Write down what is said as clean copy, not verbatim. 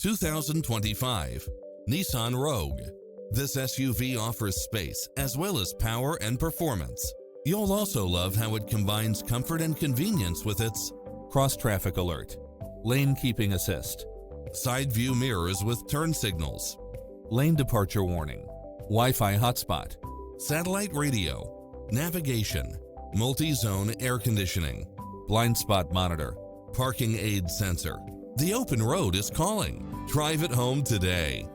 2025 Nissan Rogue. This SUV offers space as well as power and performance. You'll also love how it combines comfort and convenience with its cross-traffic alert, lane keeping assist, side view mirrors with turn signals, lane departure warning, Wi-Fi hotspot, satellite radio, navigation, multi-zone air conditioning, blind spot monitor, parking aid sensor. The open road is calling. Drive it home today.